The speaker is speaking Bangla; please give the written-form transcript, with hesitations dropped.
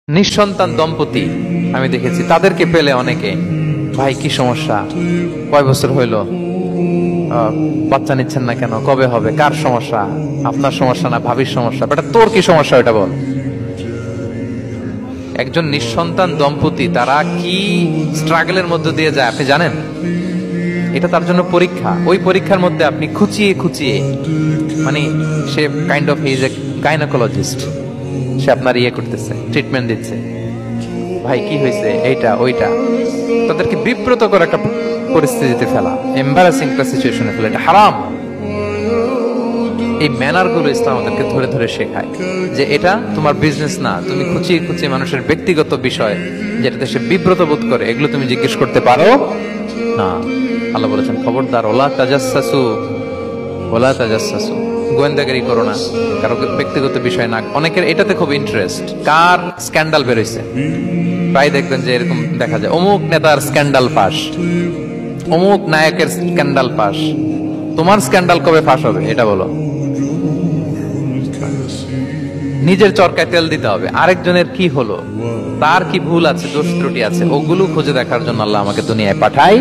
নিঃসন্তান দম্পতি আমি দেখেছি, তাদেরকে পেলে অনেকে, ভাই কি সমস্যা, কয় বছর হইলো বাচ্চা নিচ্ছেন না কেন, কবে হবে, কার সমস্যা, আপনার সমস্যা না ভাবির সমস্যা, বেটা তোর কি সমস্যা ওটা বল। একজন নিঃসন্তান দম্পতি তারা কি স্ট্রাগলের মধ্যে দিয়ে যায় আপনি জানেন? এটা তার জন্য পরীক্ষা। ওই পরীক্ষার মধ্যে আপনি খুঁচিয়ে খুঁচিয়ে, মানে সে kind of is a gynaecologist, সে আপনার ইয়ে করতেছে, ট্রিটমেন্ট দিচ্ছে, ভাই কি হয়েছে, এইটা ওইটা, তাদেরকে বিব্রত করে একটা পরিস্থিতিতে ফেলা, এম্বারাসিং একটা সিচুয়েশনে ফেলা, এটা হারাম। এই ম্যানার গুলো ইসলাম আমাদেরকে ধরে ধরে শেখায় যে এটা তোমার বিজনেস না, তুমি খুঁচিয়ে খুঁচিয়ে মানুষের ব্যক্তিগত বিষয় যেটাতে সে বিব্রত বোধ করে এগুলো তুমি জিজ্ঞেস করতে পারো না। আল্লাহ বলেছেন খবরদার, ওলা তাজাসসু, ওলা তাজাসসু, গোয়েন্দাগিরি করো না, কারো ব্যক্তিগত বিষয় না। অনেকের এটাতে খুব ইন্টারেস্ট, কার স্ক্যান্ডাল বেরোইছে, প্রায় দেখবেন যে এরকম দেখা যায়, অমুক নেতার স্ক্যান্ডাল ফাঁস, অমুক নায়কের স্ক্যান্ডাল ফাঁস, তোমার স্ক্যান্ডাল কবে ফাঁস হবে এটা বলো। নিজের চরকায় তেল দিতে হবে, আরেকজনের কি হলো, তার কি ভুল আছে, দোষ ত্রুটি আছে, ওগুলো খুঁজে দেখার জন্য আল্লাহ আমাকে দুনিয়ায় পাঠায়